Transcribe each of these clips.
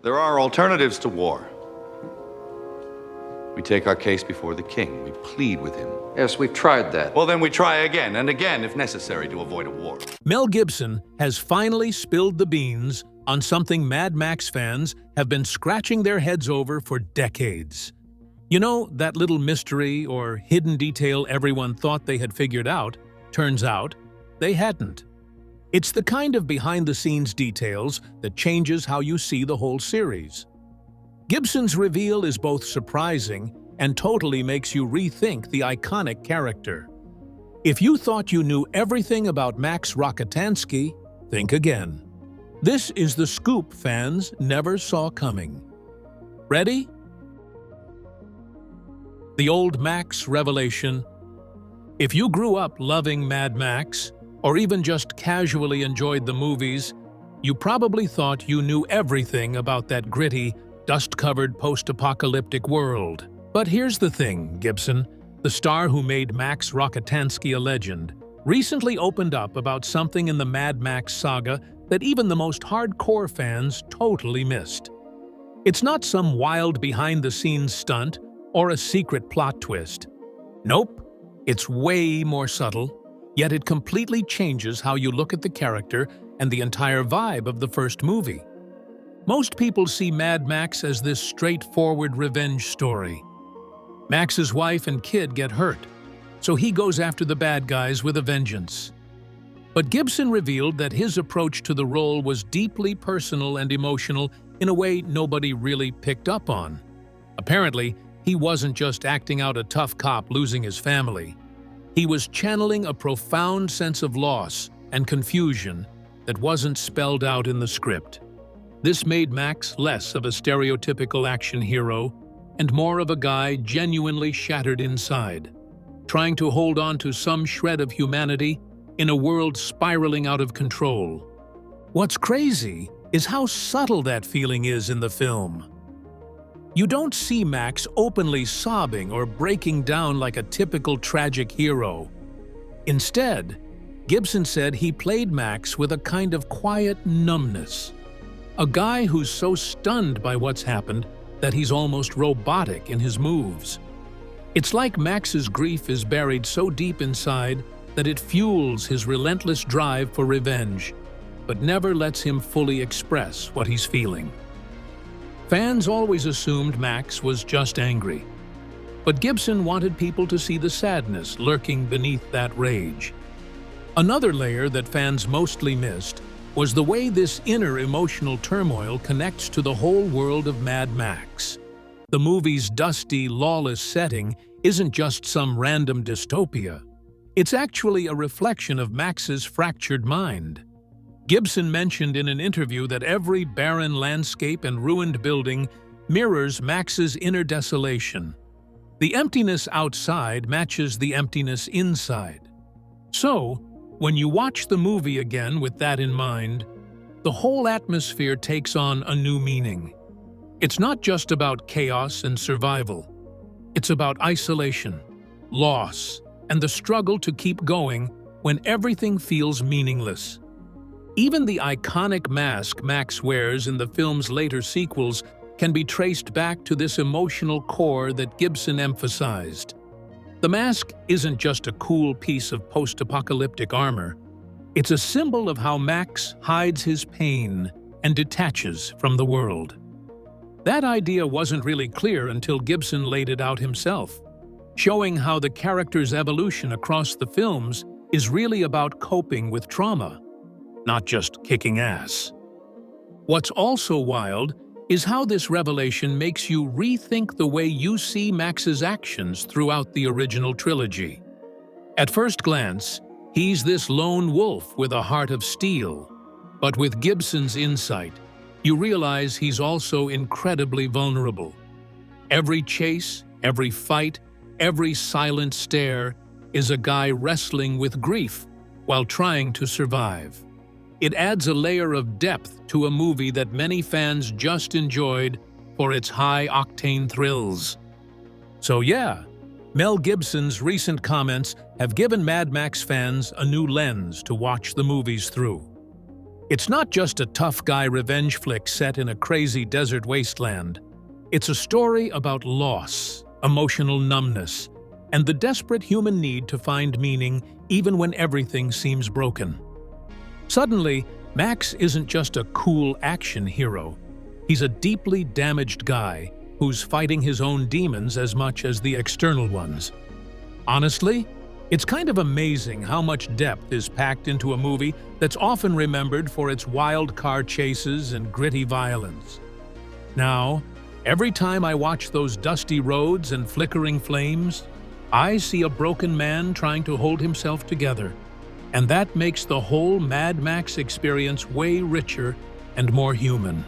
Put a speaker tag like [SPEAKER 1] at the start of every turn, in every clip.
[SPEAKER 1] There are alternatives to war. We take our case before the king. We plead with him.
[SPEAKER 2] Yes, we've tried that.
[SPEAKER 1] Well, then we try again and again if necessary to avoid a war.
[SPEAKER 3] Mel Gibson has finally spilled the beans on something Mad Max fans have been scratching their heads over for decades. You know, that little mystery or hidden detail everyone thought they had figured out, turns out they hadn't. It's the kind of behind-the-scenes details that changes how you see the whole series. Gibson's reveal is both surprising and totally makes you rethink the iconic character. If you thought you knew everything about Max Rockatansky, think again. This is the scoop fans never saw coming. Ready? The old Max revelation. If you grew up loving Mad Max, or even just casually enjoyed the movies, you probably thought you knew everything about that gritty, dust-covered post-apocalyptic world. But here's the thing, Gibson, the star who made Max Rockatansky a legend, recently opened up about something in the Mad Max saga that even the most hardcore fans totally missed. It's not some wild behind-the-scenes stunt or a secret plot twist. Nope, it's way more subtle, yet it completely changes how you look at the character and the entire vibe of the first movie. Most people see Mad Max as this straightforward revenge story. Max's wife and kid get hurt, so he goes after the bad guys with a vengeance. But Gibson revealed that his approach to the role was deeply personal and emotional in a way nobody really picked up on. Apparently, he wasn't just acting out a tough cop losing his family. He was channeling a profound sense of loss and confusion that wasn't spelled out in the script. This made Max less of a stereotypical action hero and more of a guy genuinely shattered inside, trying to hold on to some shred of humanity in a world spiraling out of control. What's crazy is how subtle that feeling is in the film. You don't see Max openly sobbing or breaking down like a typical tragic hero. Instead, Gibson said he played Max with a kind of quiet numbness. A guy who's so stunned by what's happened that he's almost robotic in his moves. It's like Max's grief is buried so deep inside that it fuels his relentless drive for revenge, but never lets him fully express what he's feeling. Fans always assumed Max was just angry, but Gibson wanted people to see the sadness lurking beneath that rage. Another layer that fans mostly missed was the way this inner emotional turmoil connects to the whole world of Mad Max. The movie's dusty, lawless setting isn't just some random dystopia. It's actually a reflection of Max's fractured mind. Gibson mentioned in an interview that every barren landscape and ruined building mirrors Max's inner desolation. The emptiness outside matches the emptiness inside. So, when you watch the movie again with that in mind, the whole atmosphere takes on a new meaning. It's not just about chaos and survival. It's about isolation, loss, and the struggle to keep going when everything feels meaningless. Even the iconic mask Max wears in the film's later sequels can be traced back to this emotional core that Gibson emphasized. The mask isn't just a cool piece of post-apocalyptic armor. It's a symbol of how Max hides his pain and detaches from the world. That idea wasn't really clear until Gibson laid it out himself, showing how the character's evolution across the films is really about coping with trauma, not just kicking ass. What's also wild is how this revelation makes you rethink the way you see Max's actions throughout the original trilogy. At first glance, he's this lone wolf with a heart of steel, but with Gibson's insight, you realize he's also incredibly vulnerable. Every chase, every fight, every silent stare is a guy wrestling with grief while trying to survive. It adds a layer of depth to a movie that many fans just enjoyed for its high-octane thrills. So yeah, Mel Gibson's recent comments have given Mad Max fans a new lens to watch the movies through. It's not just a tough guy revenge flick set in a crazy desert wasteland. It's a story about loss, emotional numbness, and the desperate human need to find meaning even when everything seems broken. Suddenly, Max isn't just a cool action hero. He's a deeply damaged guy who's fighting his own demons as much as the external ones. Honestly, it's kind of amazing how much depth is packed into a movie that's often remembered for its wild car chases and gritty violence. Now, every time I watch those dusty roads and flickering flames, I see a broken man trying to hold himself together. And that makes the whole Mad Max experience way richer and more human.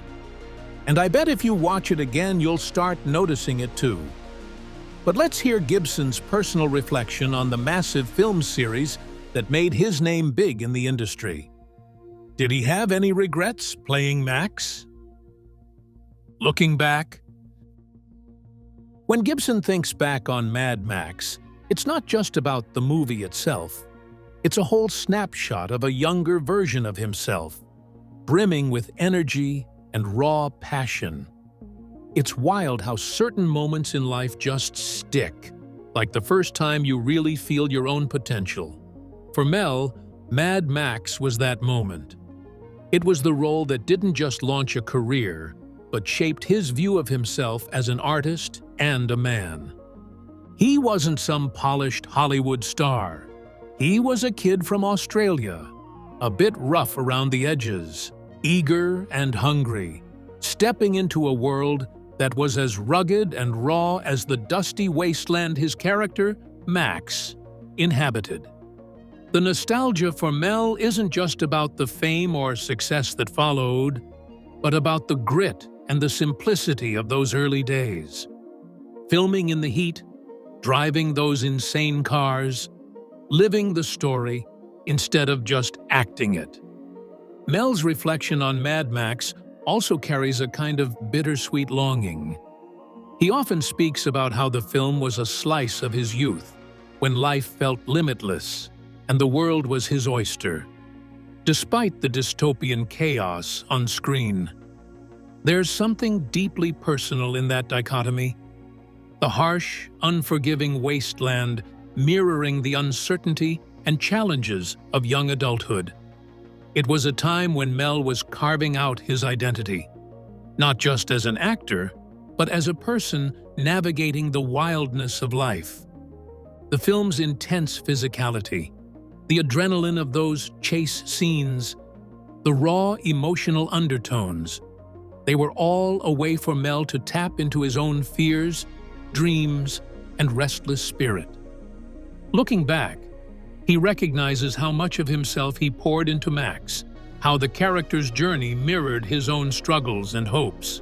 [SPEAKER 3] And I bet if you watch it again, you'll start noticing it too. But let's hear Gibson's personal reflection on the massive film series that made his name big in the industry. Did he have any regrets playing Max? Looking back, when Gibson thinks back on Mad Max, it's not just about the movie itself. It's a whole snapshot of a younger version of himself, brimming with energy and raw passion. It's wild how certain moments in life just stick, like the first time you really feel your own potential. For Mel, Mad Max was that moment. It was the role that didn't just launch a career, but shaped his view of himself as an artist and a man. He wasn't some polished Hollywood star. He was a kid from Australia, a bit rough around the edges, eager and hungry, stepping into a world that was as rugged and raw as the dusty wasteland his character, Max, inhabited. The nostalgia for Mel isn't just about the fame or success that followed, but about the grit and the simplicity of those early days. Filming in the heat, driving those insane cars, living the story instead of just acting it. Mel's reflection on Mad Max also carries a kind of bittersweet longing. He often speaks about how the film was a slice of his youth, when life felt limitless and the world was his oyster. Despite the dystopian chaos on screen, there's something deeply personal in that dichotomy. The harsh, unforgiving wasteland mirroring the uncertainty and challenges of young adulthood. It was a time when Mel was carving out his identity, not just as an actor, but as a person navigating the wildness of life. The film's intense physicality, the adrenaline of those chase scenes, the raw emotional undertones, they were all a way for Mel to tap into his own fears, dreams, and restless spirit. Looking back, he recognizes how much of himself he poured into Max, how the character's journey mirrored his own struggles and hopes.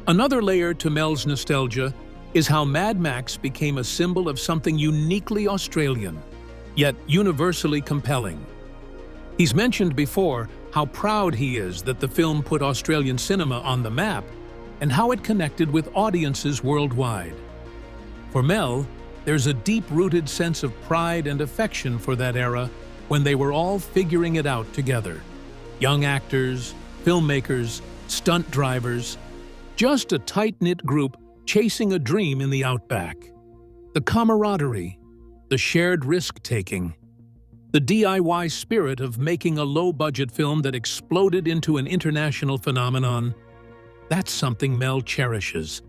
[SPEAKER 3] Another layer to Mel's nostalgia is how Mad Max became a symbol of something uniquely Australian, yet universally compelling. He's mentioned before how proud he is that the film put Australian cinema on the map and how it connected with audiences worldwide. For Mel, there's a deep-rooted sense of pride and affection for that era when they were all figuring it out together. Young actors, filmmakers, stunt drivers, just a tight-knit group chasing a dream in the outback. The camaraderie, the shared risk-taking, the DIY spirit of making a low-budget film that exploded into an international phenomenon, that's something Mel cherishes.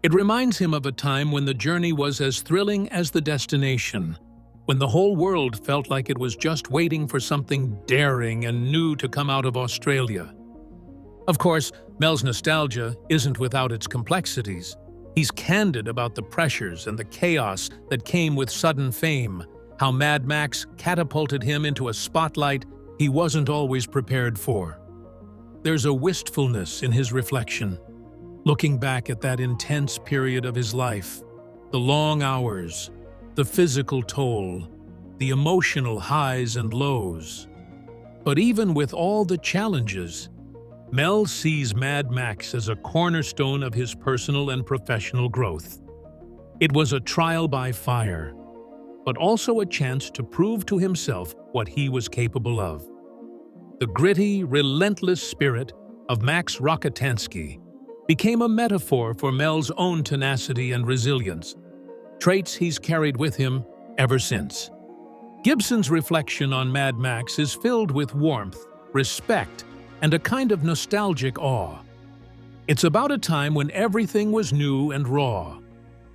[SPEAKER 3] It reminds him of a time when the journey was as thrilling as the destination, when the whole world felt like it was just waiting for something daring and new to come out of Australia. Of course, Mel's nostalgia isn't without its complexities. He's candid about the pressures and the chaos that came with sudden fame, how Mad Max catapulted him into a spotlight he wasn't always prepared for. There's a wistfulness in his reflection, looking back at that intense period of his life, the long hours, the physical toll, the emotional highs and lows. But even with all the challenges, Mel sees Mad Max as a cornerstone of his personal and professional growth. It was a trial by fire, but also a chance to prove to himself what he was capable of. The gritty, relentless spirit of Max Rockatansky became a metaphor for Mel's own tenacity and resilience, traits he's carried with him ever since. Gibson's reflection on Mad Max is filled with warmth, respect, and a kind of nostalgic awe. It's about a time when everything was new and raw,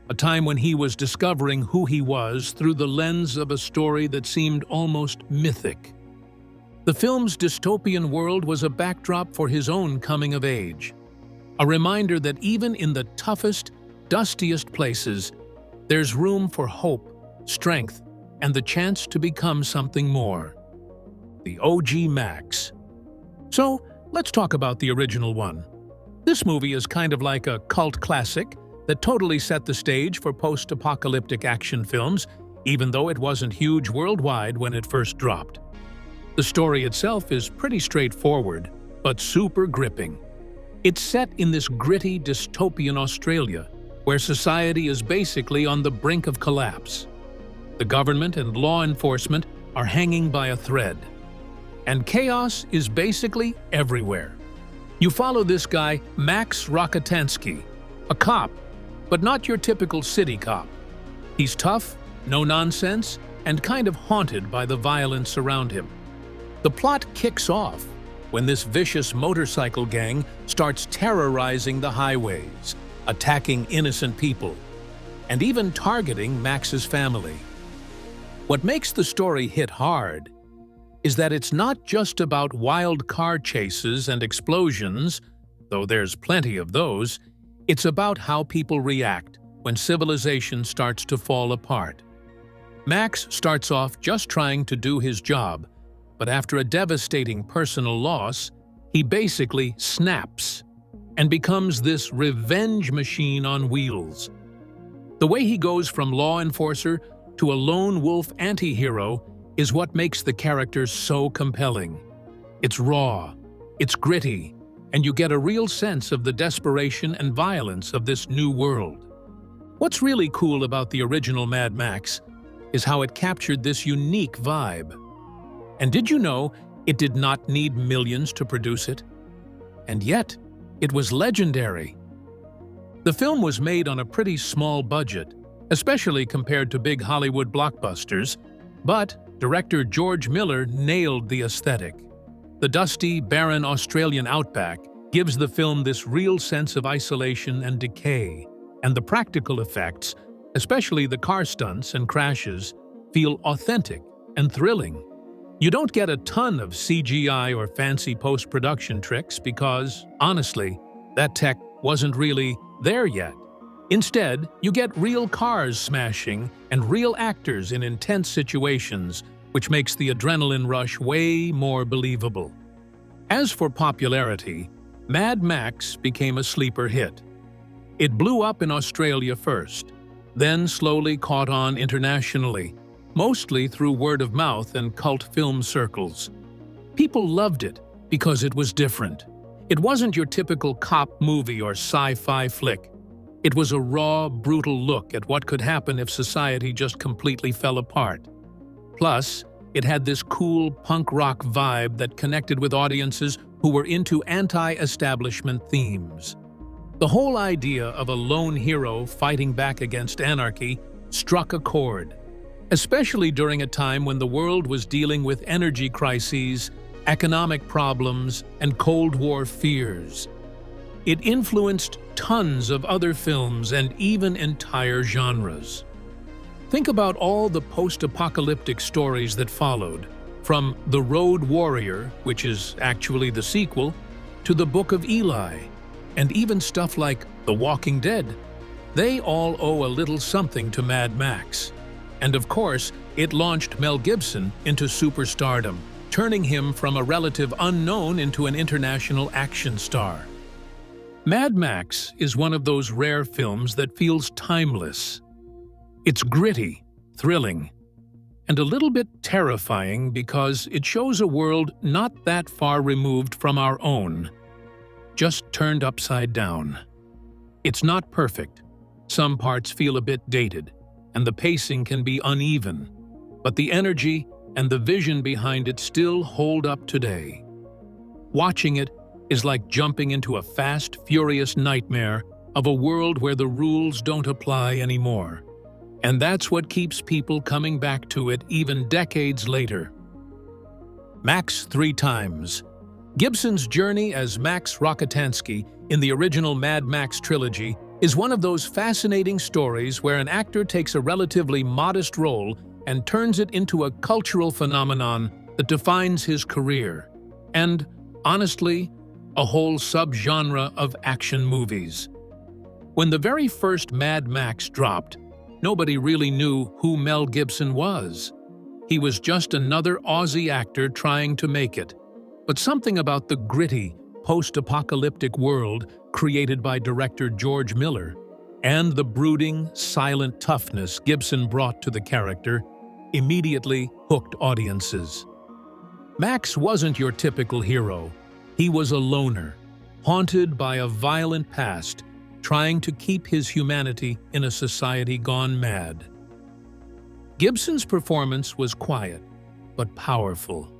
[SPEAKER 3] a time when he was discovering who he was through the lens of a story that seemed almost mythic. The film's dystopian world was a backdrop for his own coming of age, a reminder that even in the toughest, dustiest places, there's room for hope, strength, and the chance to become something more. The OG Max. So, let's talk about the original one. This movie is kind of like a cult classic that totally set the stage for post-apocalyptic action films, even though it wasn't huge worldwide when it first dropped. The story itself is pretty straightforward, but super gripping. It's set in this gritty, dystopian Australia, where society is basically on the brink of collapse. The government and law enforcement are hanging by a thread, and chaos is basically everywhere. You follow this guy, Max Rockatansky, a cop, but not your typical city cop. He's tough, no nonsense, and kind of haunted by the violence around him. The plot kicks off when this vicious motorcycle gang starts terrorizing the highways, attacking innocent people, and even targeting Max's family. What makes the story hit hard is that it's not just about wild car chases and explosions, though there's plenty of those. It's about how people react when civilization starts to fall apart. Max starts off just trying to do his job, but after a devastating personal loss, he basically snaps and becomes this revenge machine on wheels. The way he goes from law enforcer to a lone wolf anti-hero is what makes the character so compelling. It's raw, it's gritty, and you get a real sense of the desperation and violence of this new world. What's really cool about the original Mad Max is how it captured this unique vibe. And did you know it did not need millions to produce it? And yet, it was legendary. The film was made on a pretty small budget, especially compared to big Hollywood blockbusters, but director George Miller nailed the aesthetic. The dusty, barren Australian outback gives the film this real sense of isolation and decay, and the practical effects, especially the car stunts and crashes, feel authentic and thrilling. You don't get a ton of CGI or fancy post-production tricks because, honestly, that tech wasn't really there yet. Instead, you get real cars smashing and real actors in intense situations, which makes the adrenaline rush way more believable. As for popularity, Mad Max became a sleeper hit. It blew up in Australia first, then slowly caught on internationally, mostly through word of mouth and cult film circles. People loved it because it was different. It wasn't your typical cop movie or sci-fi flick. It was a raw, brutal look at what could happen if society just completely fell apart. Plus, it had this cool punk rock vibe that connected with audiences who were into anti-establishment themes. The whole idea of a lone hero fighting back against anarchy struck a chord, especially during a time when the world was dealing with energy crises, economic problems, and Cold War fears. It influenced tons of other films and even entire genres. Think about all the post-apocalyptic stories that followed, from The Road Warrior, which is actually the sequel, to The Book of Eli, and even stuff like The Walking Dead. They all owe a little something to Mad Max. And of course, it launched Mel Gibson into superstardom, turning him from a relative unknown into an international action star. Mad Max is one of those rare films that feels timeless. It's gritty, thrilling, and a little bit terrifying because it shows a world not that far removed from our own, just turned upside down. It's not perfect. Some parts feel a bit dated, and the pacing can be uneven, but the energy and the vision behind it still hold up today. Watching it is like jumping into a fast, furious nightmare of a world where the rules don't apply anymore. And that's what keeps people coming back to it even decades later. Max 3 times. Gibson's journey as Max Rockatansky in the original Mad Max trilogy is one of those fascinating stories where an actor takes a relatively modest role and turns it into a cultural phenomenon that defines his career, and, honestly, a whole subgenre of action movies. When the very first Mad Max dropped, nobody really knew who Mel Gibson was. He was just another Aussie actor trying to make it. But something about the gritty, post-apocalyptic world created by director George Miller and the brooding, silent toughness Gibson brought to the character immediately hooked audiences. Max wasn't your typical hero. He was a loner, haunted by a violent past, trying to keep his humanity in a society gone mad. Gibson's performance was quiet, but powerful.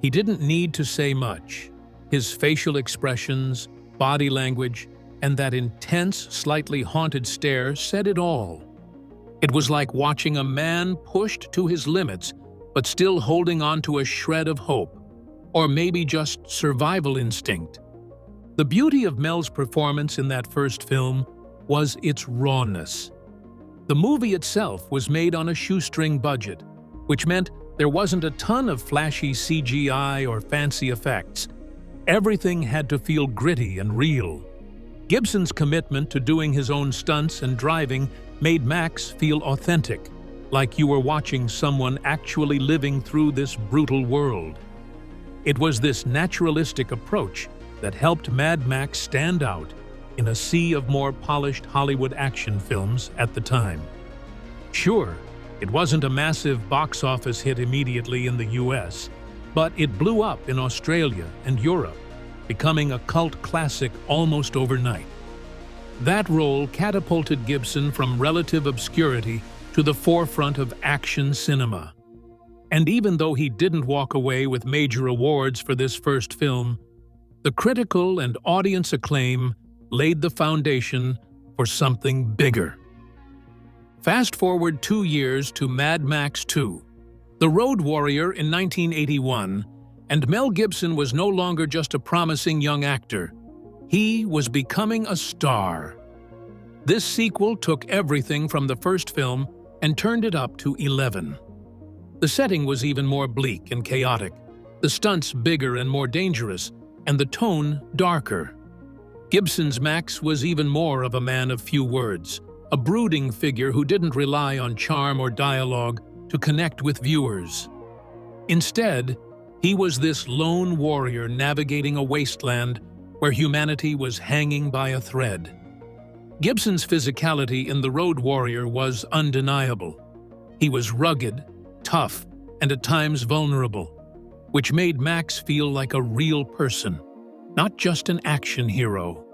[SPEAKER 3] He didn't need to say much. His facial expressions, body language, and that intense, slightly haunted stare said it all. It was like watching a man pushed to his limits, but still holding on to a shred of hope, or maybe just survival instinct. The beauty of Mel's performance in that first film was its rawness. The movie itself was made on a shoestring budget, which meant there wasn't a ton of flashy CGI or fancy effects. Everything had to feel gritty and real. Gibson's commitment to doing his own stunts and driving made Max feel authentic, like you were watching someone actually living through this brutal world. It was this naturalistic approach that helped Mad Max stand out in a sea of more polished Hollywood action films at the time. Sure, it wasn't a massive box office hit immediately in the US, but it blew up in Australia and Europe, becoming a cult classic almost overnight. That role catapulted Gibson from relative obscurity to the forefront of action cinema. And even though he didn't walk away with major awards for this first film, the critical and audience acclaim laid the foundation for something bigger. Fast forward 2 years to Mad Max 2, The Road Warrior in 1981, and Mel Gibson was no longer just a promising young actor. He was becoming a star. This sequel took everything from the first film and turned it up to 11. The setting was even more bleak and chaotic, the stunts bigger and more dangerous, and the tone darker. Gibson's Max was even more of a man of few words, a brooding figure who didn't rely on charm or dialogue to connect with viewers. Instead, he was this lone warrior navigating a wasteland where humanity was hanging by a thread. Gibson's physicality in The Road Warrior was undeniable. He was rugged, tough, and at times vulnerable, which made Max feel like a real person, not just an action hero.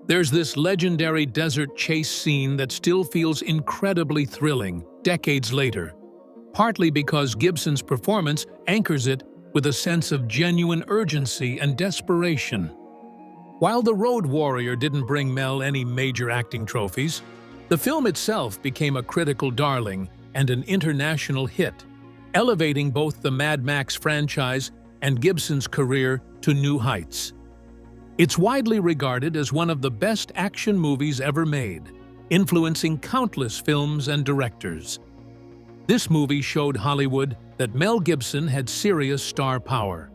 [SPEAKER 3] There's this legendary desert chase scene that still feels incredibly thrilling decades later, partly because Gibson's performance anchors it with a sense of genuine urgency and desperation. While The Road Warrior didn't bring Mel any major acting trophies, the film itself became a critical darling and an international hit, elevating both the Mad Max franchise and Gibson's career to new heights. It's widely regarded as one of the best action movies ever made, influencing countless films and directors. This movie showed Hollywood that Mel Gibson had serious star power,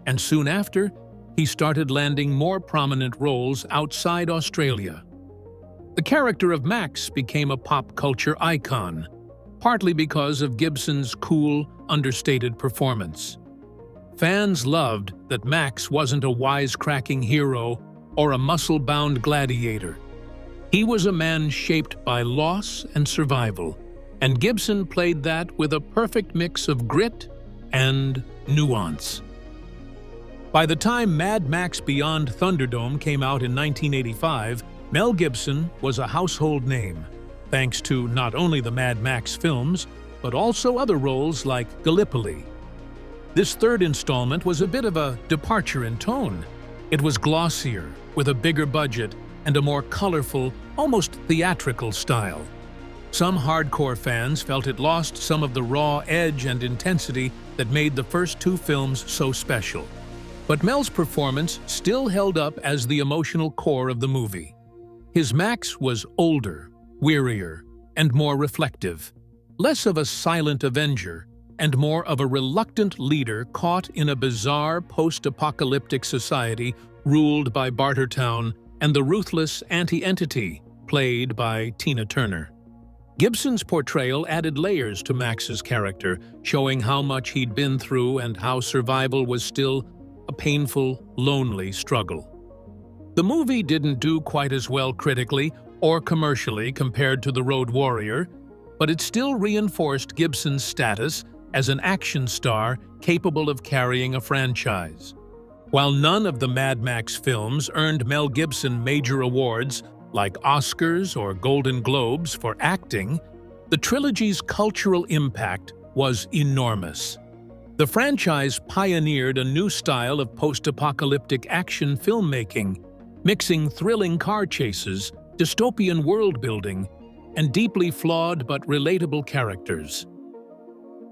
[SPEAKER 3] and soon after, he started landing more prominent roles outside Australia. The character of Max became a pop culture icon, partly because of Gibson's cool, understated performance. Fans loved that Max wasn't a wisecracking hero or a muscle-bound gladiator. He was a man shaped by loss and survival, and Gibson played that with a perfect mix of grit and nuance. By the time Mad Max Beyond Thunderdome came out in 1985, Mel Gibson was a household name, thanks to not only the Mad Max films, but also other roles like Gallipoli. This third installment was a bit of a departure in tone. It was glossier, with a bigger budget and a more colorful, almost theatrical style. Some hardcore fans felt it lost some of the raw edge and intensity that made the first two films so special. But Mel's performance still held up as the emotional core of the movie. His Max was older, wearier, and more reflective. Less of a silent avenger, and more of a reluctant leader caught in a bizarre post-apocalyptic society ruled by Bartertown and the ruthless anti-entity, played by Tina Turner. Gibson's portrayal added layers to Max's character, showing how much he'd been through and how survival was still a painful, lonely struggle. The movie didn't do quite as well critically or commercially compared to The Road Warrior, but it still reinforced Gibson's status as an action star capable of carrying a franchise. While none of the Mad Max films earned Mel Gibson major awards like Oscars or Golden Globes for acting, the trilogy's cultural impact was enormous. The franchise pioneered a new style of post-apocalyptic action filmmaking, mixing thrilling car chases, dystopian world-building, and deeply flawed but relatable characters.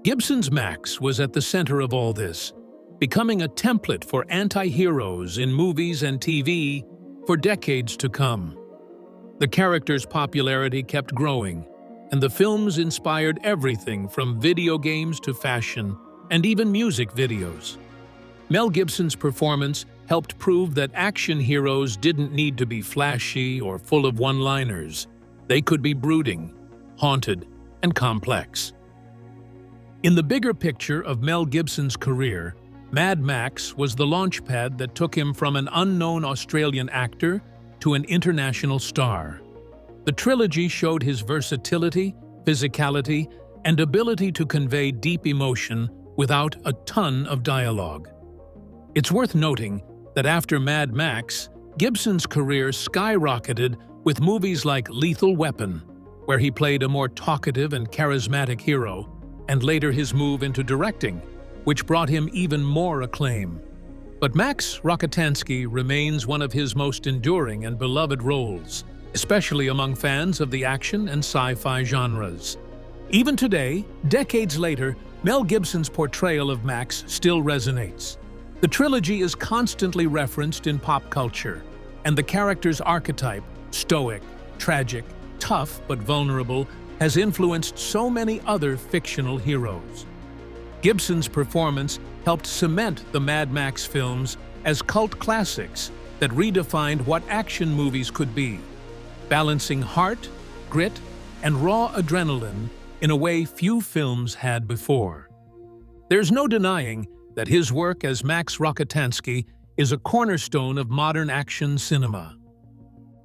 [SPEAKER 3] Gibson's Max was at the center of all this, becoming a template for anti-heroes in movies and TV for decades to come. The character's popularity kept growing, and the films inspired everything from video games to fashion, and even music videos. Mel Gibson's performance helped prove that action heroes didn't need to be flashy or full of one-liners. They could be brooding, haunted, and complex. In the bigger picture of Mel Gibson's career, Mad Max was the launchpad that took him from an unknown Australian actor to an international star. The trilogy showed his versatility, physicality, and ability to convey deep emotion without a ton of dialogue. It's worth noting that after Mad Max, Gibson's career skyrocketed with movies like Lethal Weapon, where he played a more talkative and charismatic hero, and later his move into directing, which brought him even more acclaim. But Max Rockatansky remains one of his most enduring and beloved roles, especially among fans of the action and sci-fi genres. Even today, decades later, Mel Gibson's portrayal of Max still resonates. The trilogy is constantly referenced in pop culture, and the character's archetype, stoic, tragic, tough but vulnerable, has influenced so many other fictional heroes. Gibson's performance helped cement the Mad Max films as cult classics that redefined what action movies could be, balancing heart, grit, and raw adrenaline in a way few films had before. There's no denying that his work as Max Rockatansky is a cornerstone of modern action cinema.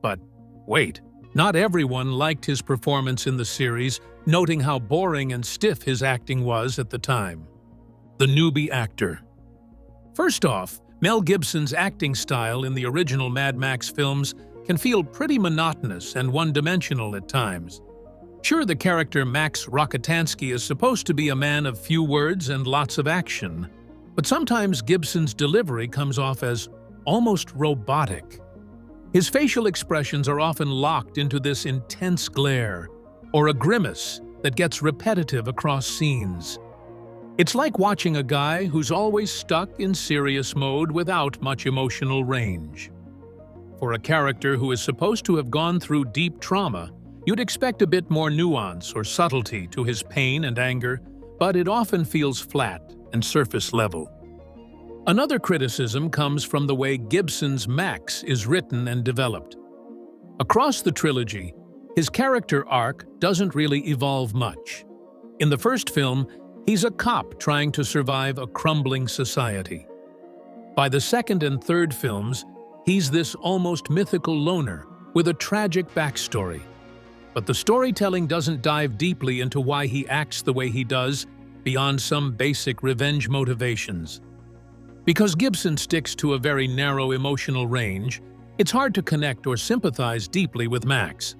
[SPEAKER 3] But wait, not everyone liked his performance in the series, noting how boring and stiff his acting was at the time. The newbie actor. First off, Mel Gibson's acting style in the original Mad Max films can feel pretty monotonous and one-dimensional at times. Sure, the character Max Rockatansky is supposed to be a man of few words and lots of action, but sometimes Gibson's delivery comes off as almost robotic. His facial expressions are often locked into this intense glare, or a grimace that gets repetitive across scenes. It's like watching a guy who's always stuck in serious mode without much emotional range. For a character who is supposed to have gone through deep trauma, you'd expect a bit more nuance or subtlety to his pain and anger, but it often feels flat and surface level. Another criticism comes from the way Gibson's Max is written and developed. Across the trilogy, his character arc doesn't really evolve much. In the first film, he's a cop trying to survive a crumbling society. By the second and third films, he's this almost mythical loner with a tragic backstory. But the storytelling doesn't dive deeply into why he acts the way he does beyond some basic revenge motivations. Because Gibson sticks to a very narrow emotional range, it's hard to connect or sympathize deeply with Max.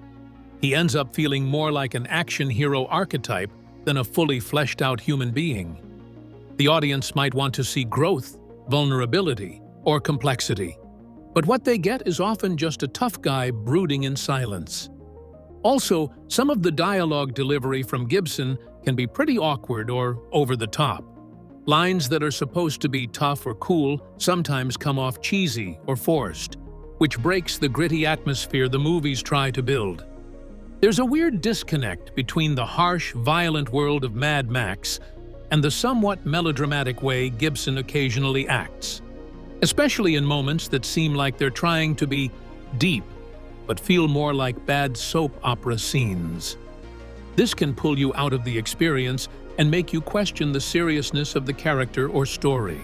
[SPEAKER 3] He ends up feeling more like an action hero archetype than a fully fleshed-out human being. The audience might want to see growth, vulnerability, or complexity. But what they get is often just a tough guy brooding in silence. Also, some of the dialogue delivery from Gibson can be pretty awkward or over the top. Lines that are supposed to be tough or cool sometimes come off cheesy or forced, which breaks the gritty atmosphere the movies try to build. There's a weird disconnect between the harsh, violent world of Mad Max and the somewhat melodramatic way Gibson occasionally acts, especially in moments that seem like they're trying to be deep but feel more like bad soap opera scenes. This can pull you out of the experience and make you question the seriousness of the character or story.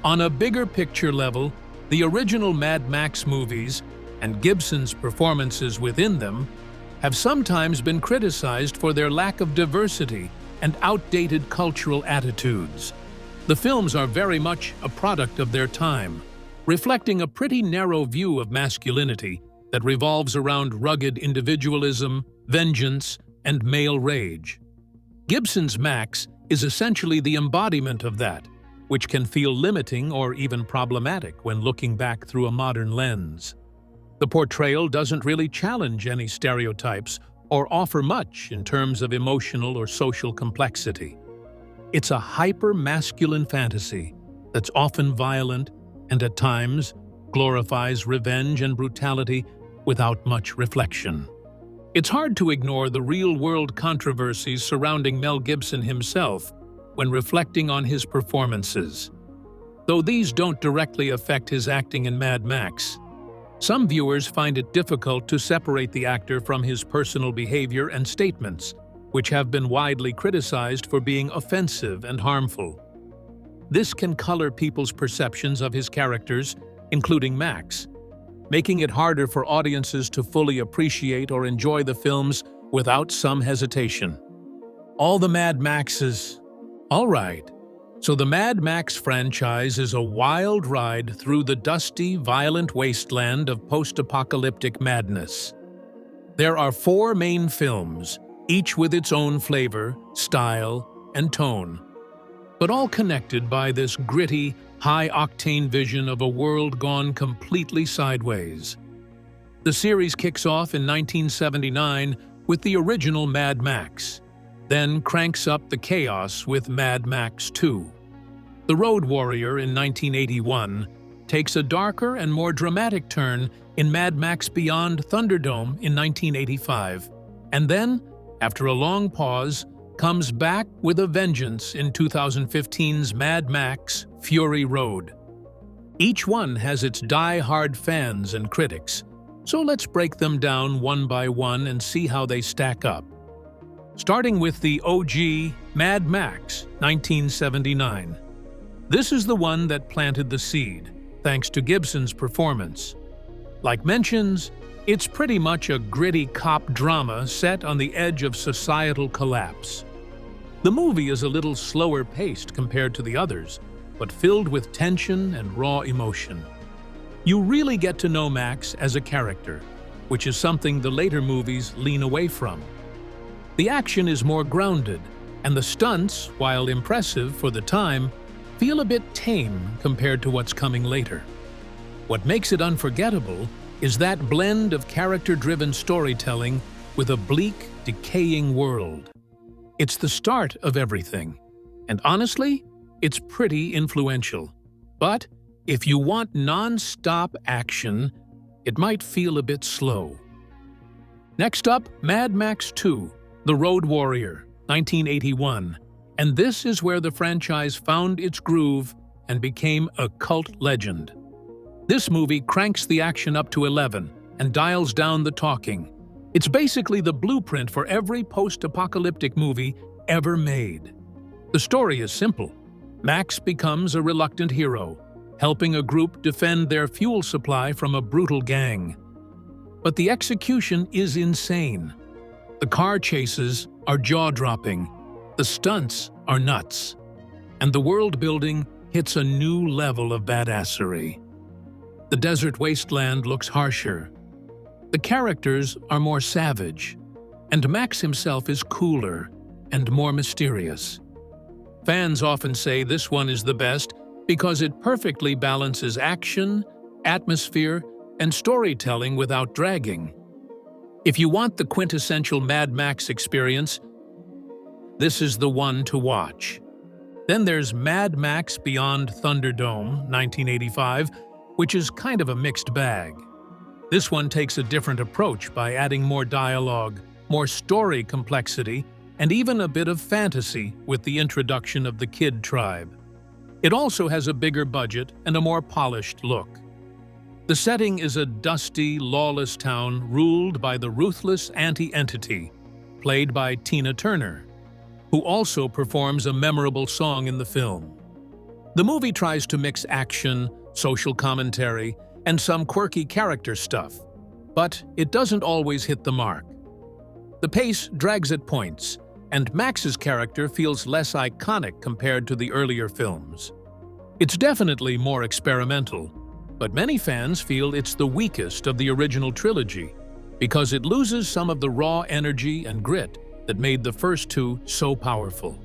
[SPEAKER 3] On a bigger picture level, the original Mad Max movies and Gibson's performances within them have sometimes been criticized for their lack of diversity and outdated cultural attitudes. The films are very much a product of their time, reflecting a pretty narrow view of masculinity that revolves around rugged individualism, vengeance, and male rage. Gibson's Max is essentially the embodiment of that, which can feel limiting or even problematic when looking back through a modern lens. The portrayal doesn't really challenge any stereotypes or offer much in terms of emotional or social complexity. It's a hyper-masculine fantasy that's often violent and at times glorifies revenge and brutality without much reflection. It's hard to ignore the real-world controversies surrounding Mel Gibson himself when reflecting on his performances. Though these don't directly affect his acting in Mad Max, some viewers find it difficult to separate the actor from his personal behavior and statements, which have been widely criticized for being offensive and harmful. This can color people's perceptions of his characters, including Max, making it harder for audiences to fully appreciate or enjoy the films without some hesitation. All the Mad Maxes. All right, so the Mad Max franchise is a wild ride through the dusty, violent wasteland of post-apocalyptic madness. There are 4 main films, each with its own flavor, style, and tone, but all connected by this gritty, high-octane vision of a world gone completely sideways. The series kicks off in 1979 with the original Mad Max, then cranks up the chaos with Mad Max 2. The Road Warrior in 1981 takes a darker and more dramatic turn in Mad Max Beyond Thunderdome in 1985, and then, after a long pause, comes back with a vengeance in 2015's Mad Max Fury Road. Each one has its die-hard fans and critics, so let's break them down one by one and see how they stack up. Starting with the OG Mad Max 1979. This is the one that planted the seed, thanks to Gibson's performance. Like mentions, it's pretty much a gritty cop drama set on the edge of societal collapse. The movie is a little slower paced compared to the others, but filled with tension and raw emotion. You really get to know Max as a character, which is something the later movies lean away from. The action is more grounded, and the stunts, while impressive for the time, feel a bit tame compared to what's coming later. What makes it unforgettable is that blend of character-driven storytelling with a bleak, decaying world. It's the start of everything, and honestly, it's pretty influential. But if you want non-stop action, it might feel a bit slow. Next up, Mad Max 2, The Road Warrior, 1981, and this is where the franchise found its groove and became a cult legend. This movie cranks the action up to 11 and dials down the talking. It's basically the blueprint for every post-apocalyptic movie ever made. The story is simple. Max becomes a reluctant hero, helping a group defend their fuel supply from a brutal gang. But the execution is insane. The car chases are jaw-dropping, the stunts are nuts, and the world-building hits a new level of badassery. The desert wasteland looks harsher. The characters are more savage, and Max himself is cooler and more mysterious. Fans often say this one is the best because it perfectly balances action, atmosphere, and storytelling without dragging. If you want the quintessential Mad Max experience, this is the one to watch. Then there's Mad Max Beyond Thunderdome, 1985, which is kind of a mixed bag. This one takes a different approach by adding more dialogue, more story complexity, and even a bit of fantasy with the introduction of the Kid tribe. It also has a bigger budget and a more polished look. The setting is a dusty, lawless town ruled by the ruthless anti-entity, played by Tina Turner, who also performs a memorable song in the film. The movie tries to mix action, social commentary, and some quirky character stuff, but it doesn't always hit the mark. The pace drags at points, and Max's character feels less iconic compared to the earlier films. It's definitely more experimental, but many fans feel it's the weakest of the original trilogy because it loses some of the raw energy and grit that made the first two so powerful.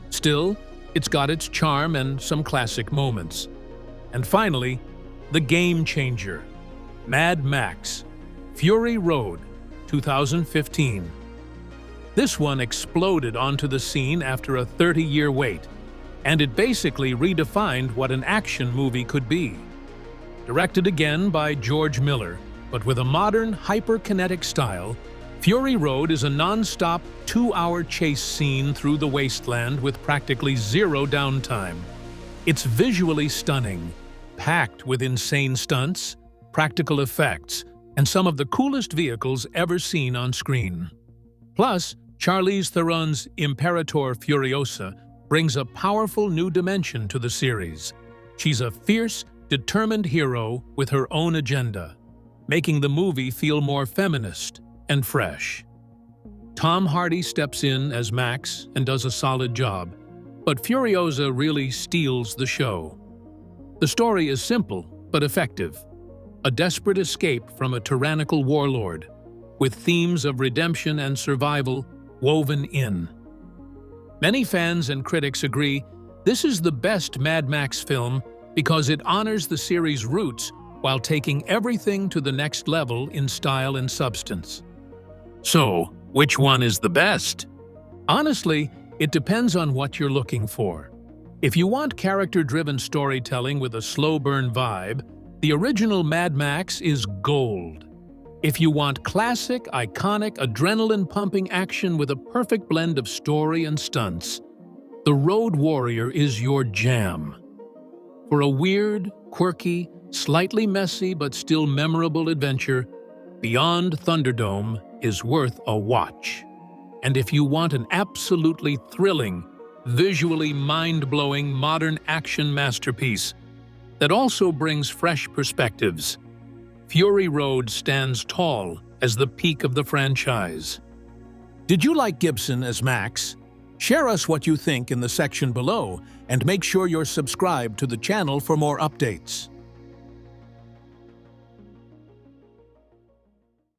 [SPEAKER 3] Still, it's got its charm and some classic moments. And finally, the game changer, Mad Max, Fury Road, 2015. This one exploded onto the scene after a 30-year wait, and it basically redefined what an action movie could be. Directed again by George Miller, but with a modern, hyperkinetic style, Fury Road is a non-stop, 2-hour chase scene through the wasteland with practically zero downtime. It's visually stunning, packed with insane stunts, practical effects, and some of the coolest vehicles ever seen on screen. Plus, Charlize Theron's Imperator Furiosa brings a powerful new dimension to the series. She's a fierce, determined hero with her own agenda, making the movie feel more feminist and fresh. Tom Hardy steps in as Max and does a solid job, but Furiosa really steals the show. The story is simple but effective. A desperate escape from a tyrannical warlord, with themes of redemption and survival woven in. Many fans and critics agree this is the best Mad Max film because it honors the series' roots while taking everything to the next level in style and substance. So, which one is the best? Honestly, it depends on what you're looking for. If you want character-driven storytelling with a slow-burn vibe, the original Mad Max is gold. If you want classic, iconic, adrenaline-pumping action with a perfect blend of story and stunts, The Road Warrior is your jam. For a weird, quirky, slightly messy but still memorable adventure, Beyond Thunderdome is worth a watch. And if you want an absolutely thrilling, visually mind-blowing modern action masterpiece that also brings fresh perspectives, Fury Road stands tall as the peak of the franchise. Did you like Gibson as Max? Share us what you think in the section below, and make sure you're subscribed to the channel for more updates.